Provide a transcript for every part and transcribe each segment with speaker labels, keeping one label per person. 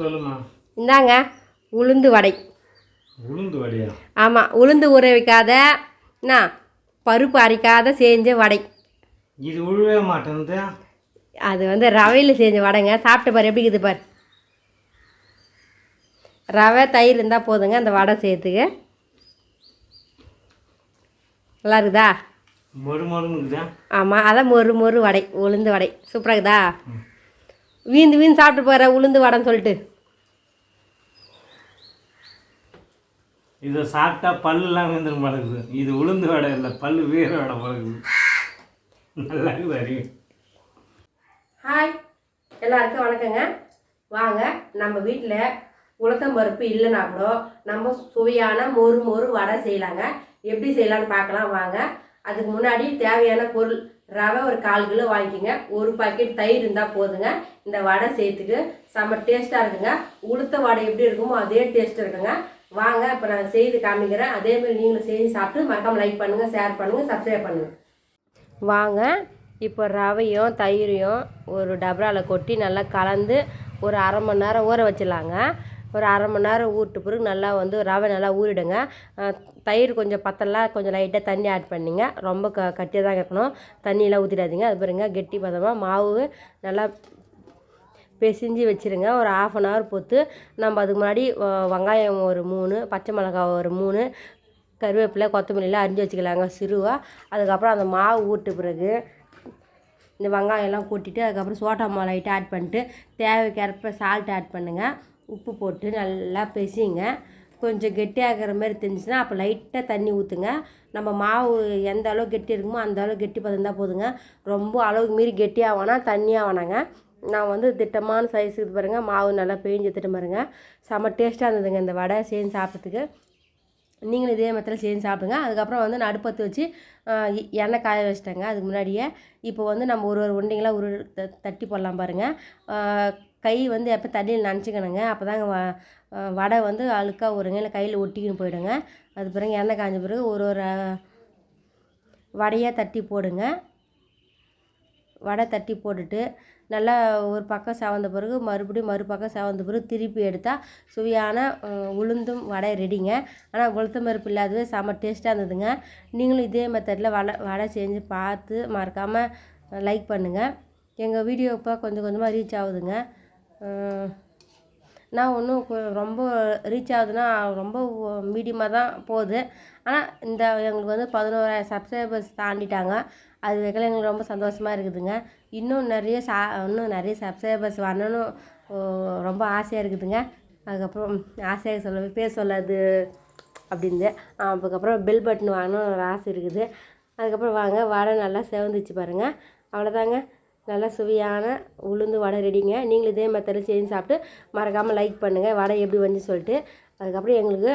Speaker 1: சொல்லுமா.
Speaker 2: இந்தாங்க உளுந்து வடை.
Speaker 1: உளுந்து வடையா?
Speaker 2: ஆமாம், உளுந்து ஊற வைக்காத என்ன பருப்பு அரைக்காத செஞ்ச வடை.
Speaker 1: இது உழுவே மாட்டேங்குது.
Speaker 2: அது ரவையில் செஞ்ச வடைங்க. சாப்பிட்டு பாரு எப்படி இருக்குது பாரு. ரவை தயிர் இருந்தால் போதுங்க அந்த வடை செய்யறதுக்கு. நல்லா இருக்குதா?
Speaker 1: மொறு மொறுன்னு இருக்குதா?
Speaker 2: ஆமாம், அதான் மொறு மொறு வடை, உளுந்து வடை. சூப்பராக இருக்குதா? வீந்து சாப்பிட்டு போகிற உளுந்து வடைன்னு சொல்லிட்டு.
Speaker 1: இதை சாப்பிட்டா பல்லுலாம் வீந்துடும் பழகுது. இது உளுந்து வடை இல்லை, பல்லு வேறு வடை பழகுது. நல்லா இருக்குது.
Speaker 2: ஹாய், எல்லாருக்கும் வணக்கங்க. வாங்க, நம்ம வீட்டில் உளுத்தம் பருப்பு இல்லைன்னா கூட நம்ம சுவையான மொறு மொறு வடை செய்யலாங்க. எப்படி செய்யலான்னு பார்க்கலாம் வாங்க. அதுக்கு முன்னாடி தேவையான பொருள் ரவை ஒரு 1/4 கிலோ வாங்கிக்கோங்க. ஒரு பாக்கெட் தயிர் இருந்தால் போதுங்க. இந்த வடை செய்யறதுக்கு செம்ம டேஸ்ட்டாக இருக்குங்க. உளுத்த வடை எப்படி இருக்குமோ அதே டேஸ்ட் இருக்குங்க. வாங்க, இப்போ நான் செய்து காமிக்கிறேன். அதேமாதிரி நீங்களும் செய்து சாப்பிட்டு மறக்காமல் லைக் பண்ணுங்கள், ஷேர் பண்ணுங்கள், சப்ஸ்கிரைப் பண்ணுங்கள். வாங்க, இப்போ ரவையும் தயிரையும் ஒரு டபராவில் கொட்டி நல்லா கலந்து ஒரு 1/2 மணி நேரம் ஊற வச்சிடலாங்க. ஒரு 1/2 மணி நேரம் ஊறிட்டு பிறகு நல்லா ரவை நல்லா ஊறிடுங்க. தயிர் கொஞ்சம் பத்தலாம், கொஞ்சம் லைட்டாக தண்ணி ஆட் பண்ணிங்க. ரொம்ப கட்டியாக தான் இருக்கணும், தண்ணியெலாம் ஊற்றிடாதீங்க. அது பாருங்க கெட்டி பதமாக மாவு நல்லா பிசைஞ்சு வச்சுருங்க. ஒரு 1/2 அன் ஹவர் பொறுத்து நம்ம அதுக்கு முன்னாடி வெங்காயம் ஒரு 3, பச்சை மிளகாய் ஒரு 3, கருவேப்பிலை கொத்தமல்லிலாம் அரிஞ்சு வச்சுக்கலாங்க சிறுவாக. அதுக்கப்புறம் அந்த மாவு ஊட்ட பிறகு இந்த வெங்காயம்லாம் கூட்டிட்டு அதுக்கப்புறம் சோட்டா மாவு லைட்டாக ஆட் பண்ணிட்டு தேவைக்கேற்ப சால்ட் ஆட் பண்ணுங்கள். உப்பு போட்டு நல்லா பிசைங்க. கொஞ்சம் கெட்டியாகிற மாதிரி தெரிஞ்சுன்னா அப்போ லைட்டாக தண்ணி ஊற்றுங்க. நம்ம மாவு எந்த அளவு கெட்டி இருக்குமோ அந்த அளவு கெட்டி பதம் போதுங்க. ரொம்ப அளவுக்கு மீறி கெட்டியாக வேணாம், தண்ணியாக வேணாங்க. நான் திட்டமான சைஸுக்கு இது பாருங்கள், மாவு நல்லா பிழிஞ்சு எடுத்துகிட்டு பாருங்க. செம்ம டேஸ்ட்டாக இருந்ததுங்க இந்த வடை செஞ்சு சாப்பிட்றதுக்கு. நீங்களும் இதே மெத்தடில் செஞ்சு சாப்பிடுங்க. அதுக்கப்புறம் நான் அடுப்பத்து வச்சு எண்ணெய் காய வச்சிட்டேங்க. அதுக்கு முன்னாடியே இப்போ நம்ம ஒரு உருண்டைங்களாக தட்டி போடலாம் பாருங்கள். கை எப்போ தண்ணியில் நனைச்சிக்கணுங்க. அப்போ தாங்க வடை அழுக்காக வருங்க, இல்லை கையில் ஒட்டிக்கின்னு போயிடுங்க. அது பிறகு எண்ணெய் காய்ஞ்ச பிறகு ஒரு வடையாக தட்டி போடுங்க. வடை தட்டி போட்டுட்டு நல்லா ஒரு பக்கம் செவந்த பிறகு மறுபடியும் மறுபக்கம் செவந்த பிறகு திருப்பி எடுத்தால் சுவையான உளுந்தும் வடை ரெடிங்க. ஆனால் உளுத்தம் பருப்பு இல்லாதவே செம்ம டேஸ்ட்டாக இருந்ததுங்க. நீங்களும் இதே மெத்தடில் வடை செஞ்சு பார்த்து மறக்காமல் லைக் பண்ணுங்கள். எங்கள் வீடியோ இப்போ கொஞ்சம் கொஞ்சமாக ரீச் ஆகுதுங்க. நான் ஒன்றும் ரொம்ப ரீச் ஆகுதுன்னா ரொம்ப மீடியமாக தான் போகுது. ஆனால் எங்களுக்கு 11,000 சப்ஸ்கிரைபர்ஸ் தாண்டிட்டாங்க. அது வைக்கல எங்களுக்கு ரொம்ப சந்தோஷமாக இருக்குதுங்க. இன்னும் நிறைய சப்ஸ்கிரைபர்ஸ் வரணும்னு ரொம்ப ஆசையாக இருக்குதுங்க. அதுக்கப்புறம் ஆசையாக பேர் சொல்லாது அப்படின்னு. அதுக்கப்புறம் பெல் பட்டன் வாங்கணும்னு ஒரு ஆசை இருக்குது. அதுக்கப்புறம் வாங்க, வடை நல்லா செவந்துச்சு பாருங்கள். அவ்வளோதாங்க, நல்லா சுவையான உளுந்து வடை ரெடிங்க. நீங்களும் இதே மெத்தடில் செஞ்சு சாப்பிட்டு மறக்காமல் லைக் பண்ணுங்கள் வடை எப்படி வந்து சொல்லிட்டு. அதுக்கப்புறம் எங்களுக்கு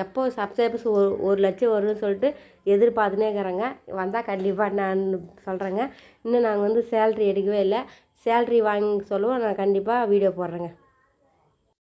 Speaker 2: எப்போ சப்ஸ்கிரைபர்ஸ் 1 லட்சம் வரும்னு சொல்லிட்டு எதிர்பார்த்துனே இருக்கிறேங்க. வந்தால் கண்டிப்பாக நான் சொல்கிறேங்க. இன்னும் நாங்கள் சேல்ரி எடுக்கவே இல்லை. சேல்ரி வாங்கி சொல்லுவோம், நான் கண்டிப்பாக வீடியோ போடுறேங்க.